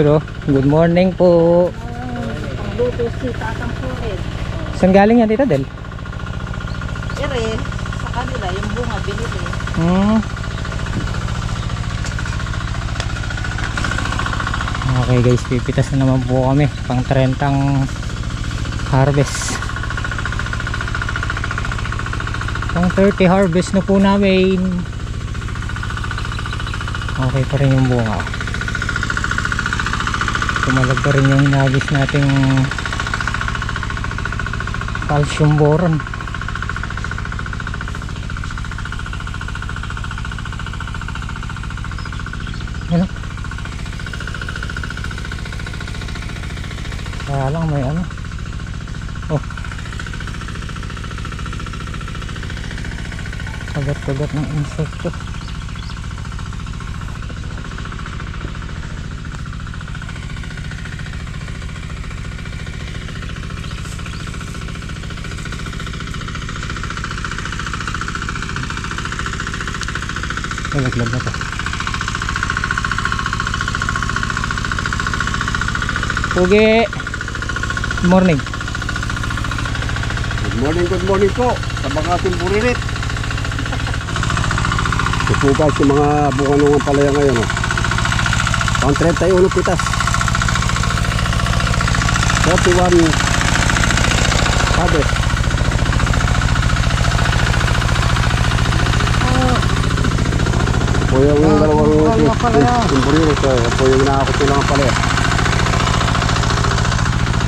Yun oh. Good morning po. Pangluto si Tatang Sulit. Saan galing yan Tita Del? Ere, sa kanila, yung bunga binili. Okay guys, pipitas na naman po kami. Pang 30 harvest. Pang 30 harvest na po namin. Okay pa rin yung bunga. Tumalag pa rin yung hinagis nating calcium boron. Ano? Kaya lang may ano. Oh. Kagat-kagat ng insekto. Laglag na to. Pugi. Good morning. Good morning po sa mga ating burilit. Ito po guys yung mga bunga ng palaya ngayon. Pang 31 pitas. 31 harvest. Ito po yung dalawang yung burilit. Ito po yung nakakot nilang palaya.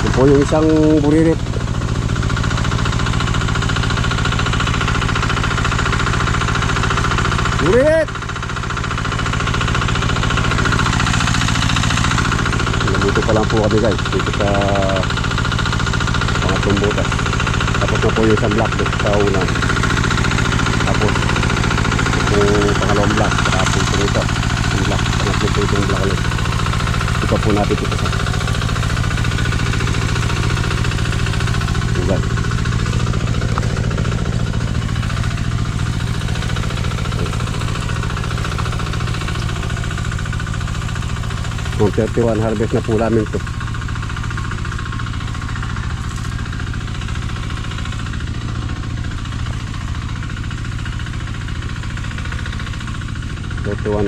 Ito po yung isang burilit. Burilit! Dito pa lang po kami guys. Dito sa mga tumbutas. Tapos na po yung isang block dito sa unang. Tapos ito po pangalawang block. Tapos ito rito. Yung block. Pangatlo po itong block ulit. Ito po natin ito sa. Ito guys. Kung 31 harvest na po namin ito.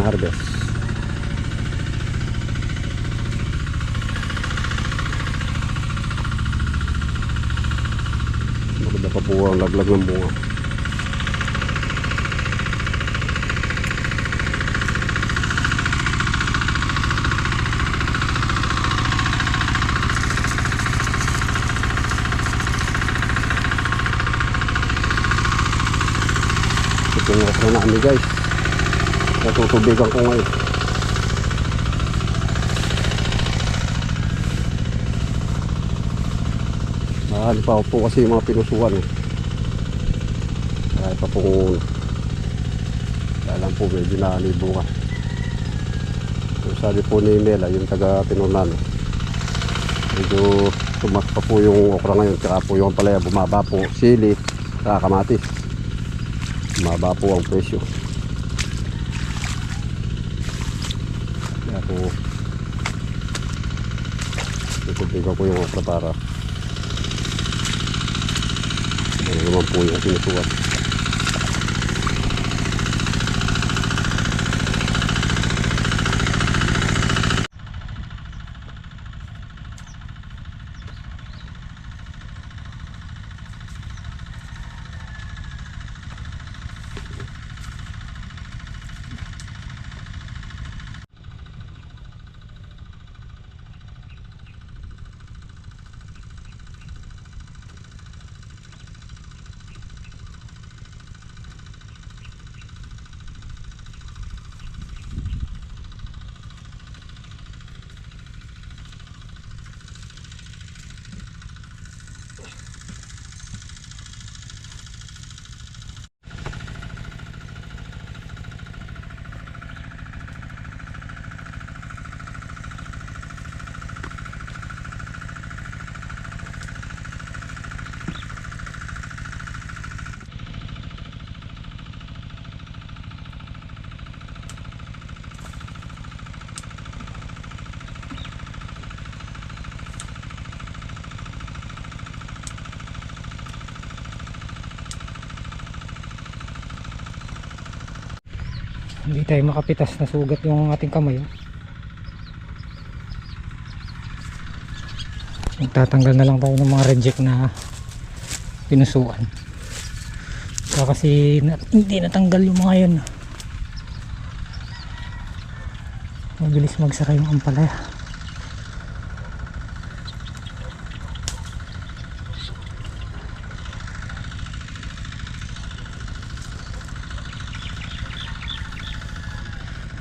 Harvest. Maganda pa po ang laglag ng bunga. Ito yung okra na kami guys. Natutubigan ko ngayon. Mahal pa po kasi yung mga pinusuan. Kaya pa pong alam po medyo nakalibo ka. So, sabi po ni Mela yung taga Pinunan, medyo tumas pa po yung okra ngayon. Tsaka po yung palaya bumaba po. Sili, tsaka kamatis, bumaba po ang presyo. Kaya po tutubigan ko yung okra para ano naman po yung pinusuan. Hindi tayo makapitas na sugat yung ating kamay. Magtatanggal na lang tayo ng mga reject na pinusuan. Kasi hindi natanggal yung mga yun. Mabilis magsara yung ampalaya.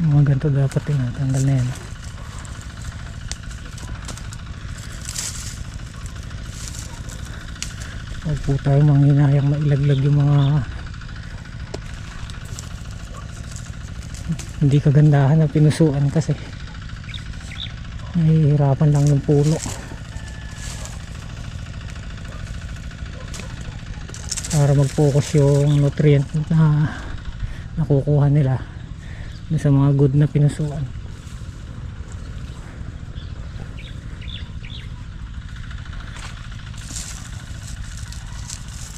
Mga ganito dapat tinatanggal na yan. Huwag po tayo manghinayang mailaglag yung mga hindi kagandahan na pinusuan kasi nahihirapan lang yung puno para mag-focus yung nutrient na nakukuha nila sa mga good na pinusuan.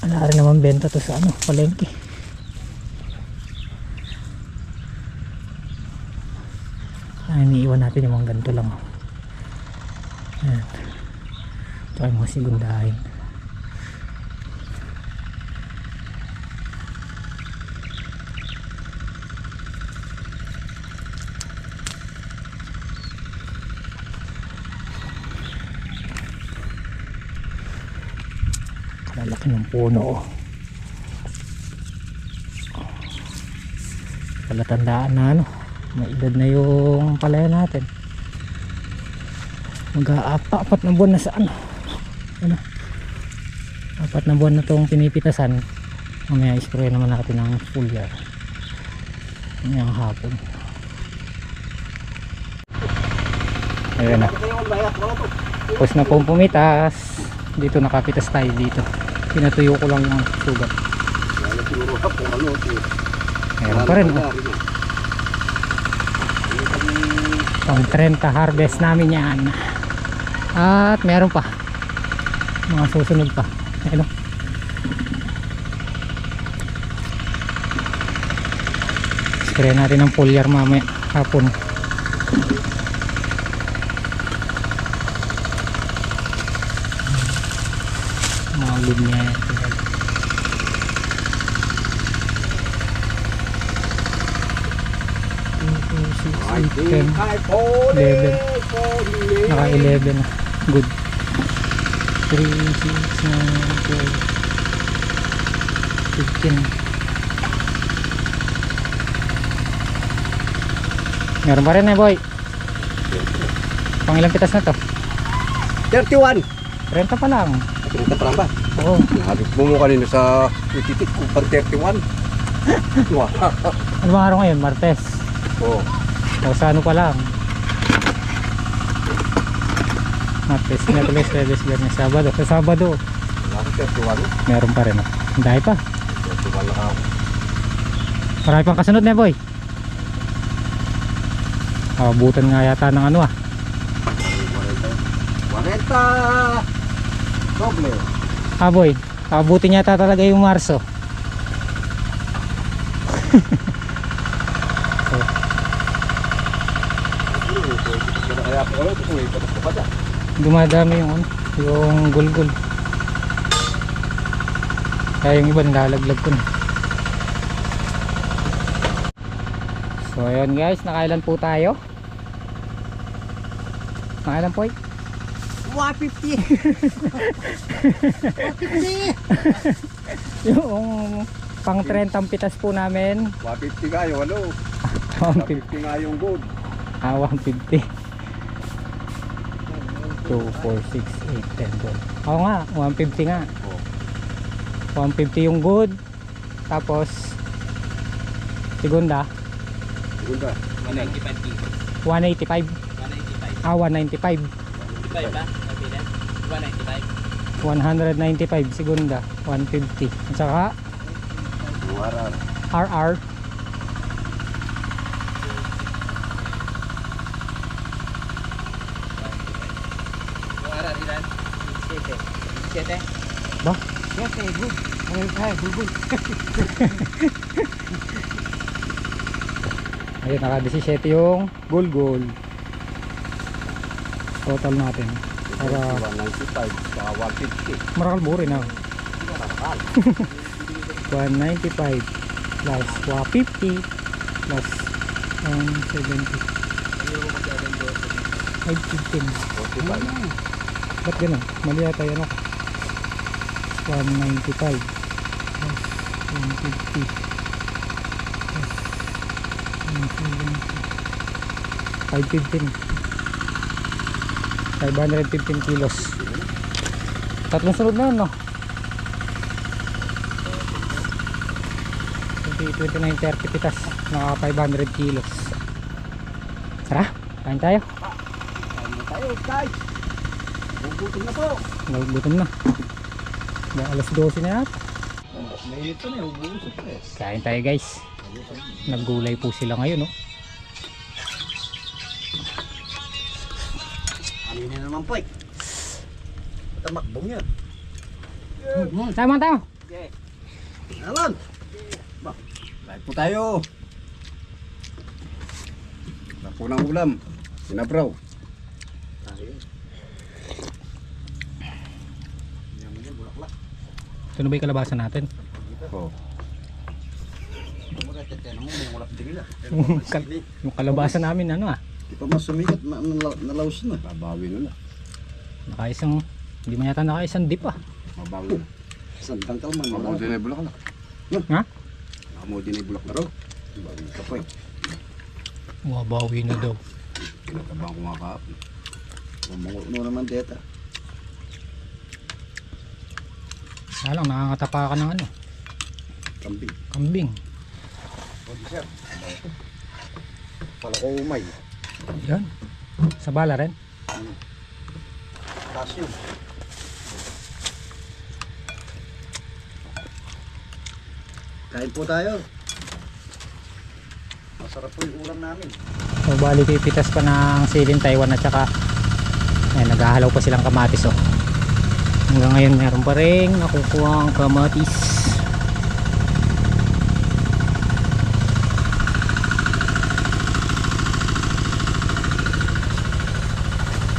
Wala rin naman benta to sa palengke. Iniiwan natin yung mga ganito lang. Ayan. Ito ay mga sigundahin. Kalalaki ng puno. Palatandaan na may edad na yung palaya natin. Mag-apat na buwan na sa ano, 4 na buwan na itong pinipitasan. Mamaya spray naman natin ng foliar ngayong hapon. Ayun na, tapos na pong pumitas. Dito nakapitas tayo dito. Pinatuyo ko lang yung sugat. Meron pa rin pang 30 harvest namin yan. At meron pa mga susunod pa. Ayun, spray natin ng foliar mamaya hapon. Mga good niya yan. 10, 11. Naka 11 na. Good. 3, 6, 9, 12, 15. Meron pa rin boy. Pang ilang pitas na to? 31. 30 pa lang. 30 pa lang ba? Oo. Nahabit mo kanina sa titik ko pang 31. Ano bang araw ngayon? Martes. Oo. O sa ano pa lang? Martes, Miyerkules, Huwebes, Biyernes, Sabado. Sa Sabado 31. meron pa rin. Dahil pa. 31 lang ako. Marami pang kasunod na boy. Abutan nga yata ng 40. Doble. boy. Abutin yata talaga yung Marso. Dumadami yung gulgul. Kaya yung iba nilalaglag ko na. So ayun guys, nakailan po tayo? Nakailan po? 150. 150. Yung pang 30 pitas po namin. 150 kayo, ano? 150 nga yung good. 150. 2, 4, 6, 8, 10, 12. Oo nga, 150 nga. 150 yung good. Tapos segunda 195. 185. 195. 195. 195 ba? 195 195. segunda 150. At saka RR ba? Ayun, naka 17 yung goal. Total natin. Para 195 sa 150. marakal mo rin ah. Hindi ka nakakal. 195 plus 150 plus 170. 515. 45. Ba't ganun? Mali yata yun ako. 195 plus 150 plus 170. 515 kilos. Tatlong sunod na yun, no? 29, 30 pitas. Naka 500 kilos. Tara, kain tayo. Ano tayo guys? Bubutin na po. Nagugutom na. Alas 12 na yata. May ito na yung buso press. Kain tayo guys. Naggulay po sila ngayon, no? Amin na naman po eh. Tamakbong yan. Tama tayo. Okay. Alan! Live po tayo. Wala po ng ulam. Sinabraw. Ito na ba yung kalabasan natin? Oo. Yung kalabasan namin ano ah. Di pa mas sumikat, nalaos na. Babawi na na. Nakaisang, hindi man yata nakaisang dip ah. Mabawi na. Sandang kalman. Mabawi na yung bulak na. Ha? Makamodi na yung bulak na raw. Bawi ka po eh. Mabawi na daw. Kinatabang ko nga kaap. Mamunguno naman deta. Kaya lang, nakakatapa ka ng ano, Kambing. kambing. Sir. Pala ko umay. Yan. Sa bala rin. Calcium. Kain po tayo. Masarap po yung ulam namin. So, bali pipitas pa ng silin Taiwan at saka ayan, naghahalaw pa silang kamatis oh. Hanggang ngayon meron pa rin nakukuha ang kamatis.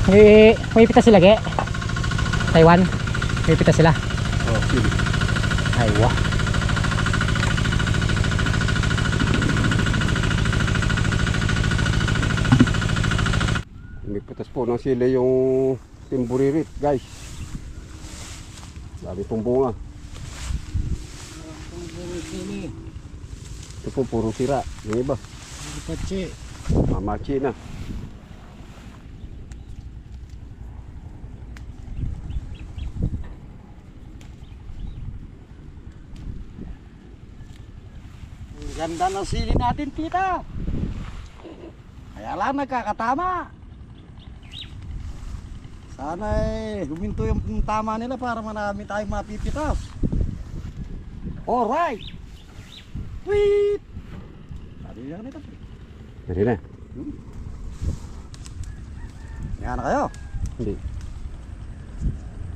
May pitas sila ge? Taiwan? May pitas sila? Oh, sige. Ay wah. May putas po ng sila yung timburirit, guys. Dami pong bunga. Ito po puro sira. Yung iba mamachi na. Ganda ng sili natin, tita. Kaya lang nagkakatama. Sana huminto yung tama nila para marami tayong mapipitas. Alright. Sweet. Sabi niya nito. Hindi na. Yan na kayo. Hindi.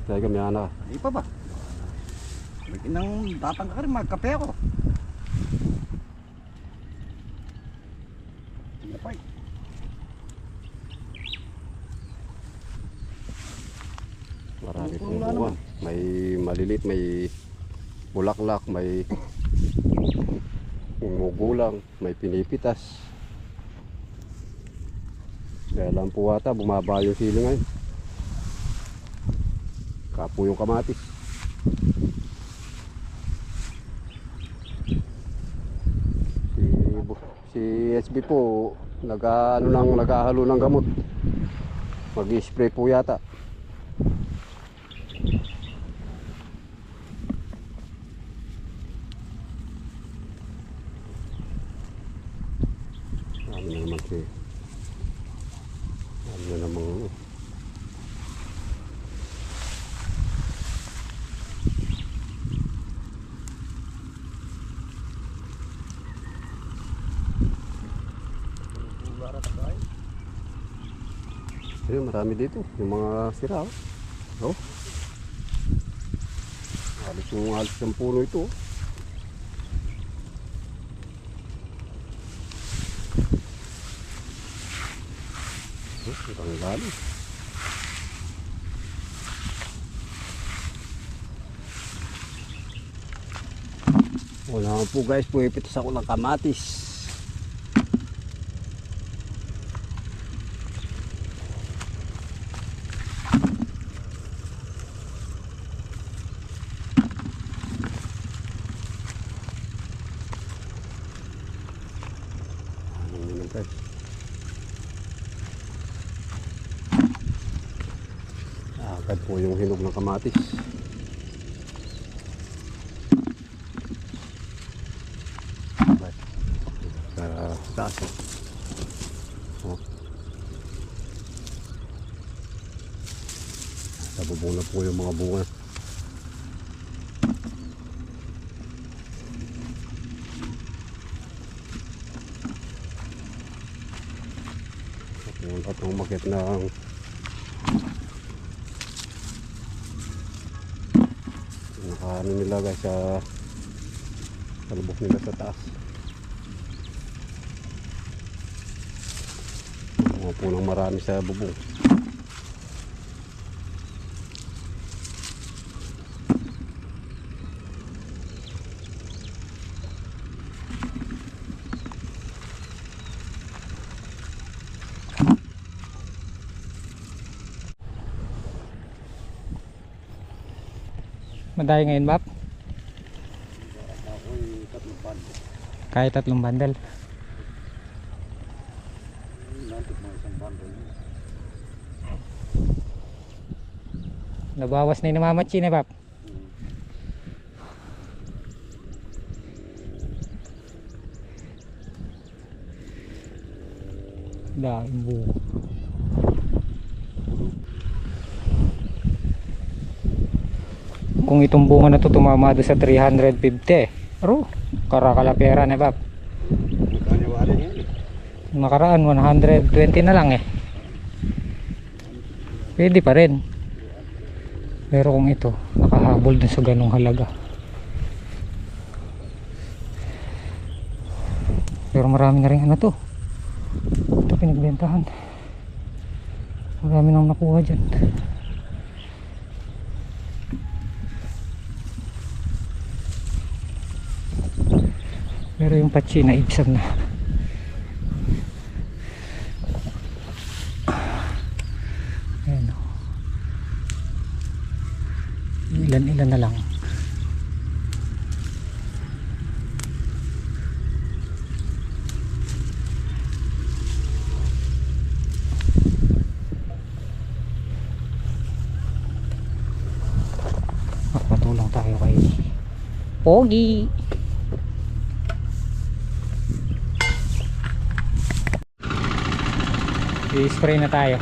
Kaya kami anak. Hindi pa ba? Nang datang ka rin, magkape ako. Yapay. Marami pong bunga. May malilit, may bulaklak, may umugulang, may pinipitas. Kaya lang po ata, bumaba yung sili ngayon. Kapo yung kamatis. Si SB po, naghahalo ng gamot. Mag-spray po yata. Ano na naman siya. Ano na naman. Ayun, marami dito. Yung mga sira. Oh. Halos yung puno ito. Ang lalim. Wala po guys, pumipitas ako ng kamatis. Guys. Agad po yung hinog ng kamatis. Sa taas oh. Nabubong na po yung mga bunga. At umakit ng nakaano nila guys sa lubok nila sa taas. Mga punang marami sa bubong. Madaya ngayon, Bap? Kahit 3 bandal. Nabawas na yung namamatsi na, Bap. Daming buo. Kung itong bunga na to tumama doon sa 350, aro, karakalapera na, Bap. Nakaraan 120 na lang eh. Pwede pa rin. Pero kung ito nakahabol dun sa ganung halaga. Pero marami na rin ano to. Ito pinagbentahan. Marami nang nakuha dyan. Pero yung patsi na ibsan na. Ayan o. Ilan-ilan na lang. Magpatulong tayo kay Pogi. I-spray na tayo.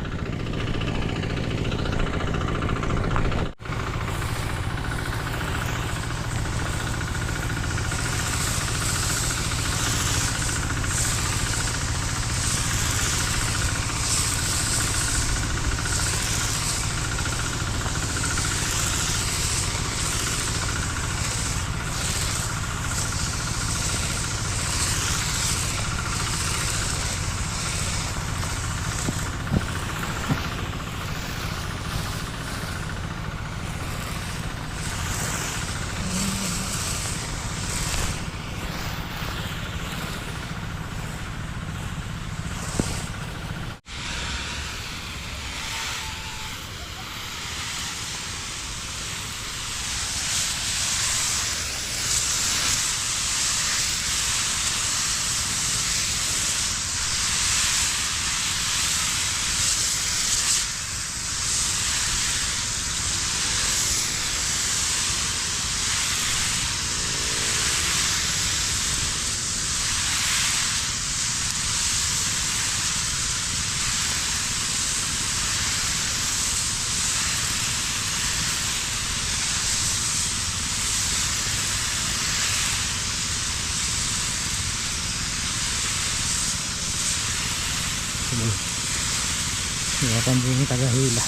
Kaya pambuni tagahila.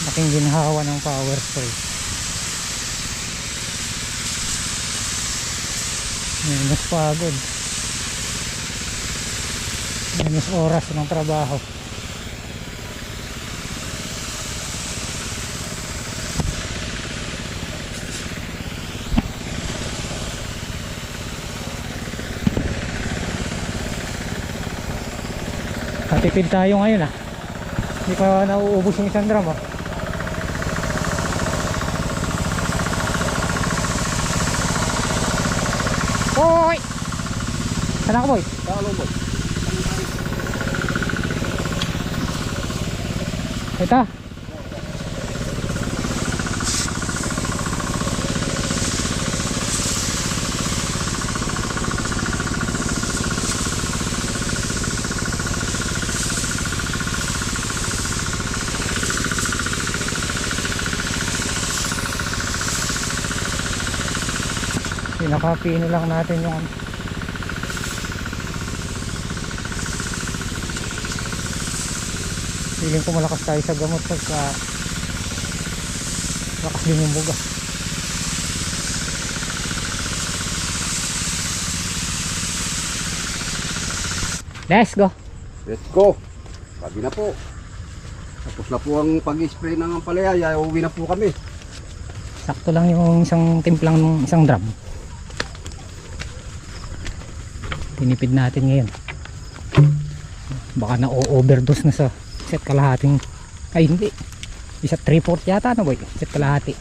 Laking ginhawa ng power spray. Mas pagod. Minus oras ng trabaho. Katipid tayo ngayon ah. Hindi pa nauubos yung isang drum ah. Hoy! Sana ka boy? Talo boy. Ito. Pinaka-pino lang natin yung feeling ko malakas tayo sa gamot pagka lakas din yung buga. Let's go. Let's go. Sabi na po. Tapos na po ang pag-spray ng palaya. Uwi na po kami. Sakto lang yung isang timplang ng isang drum. Tinipid natin ngayon. Baka na-overdose na sa set kalahating, ay hindi, isa 3/4 yata na boy, set kalahati.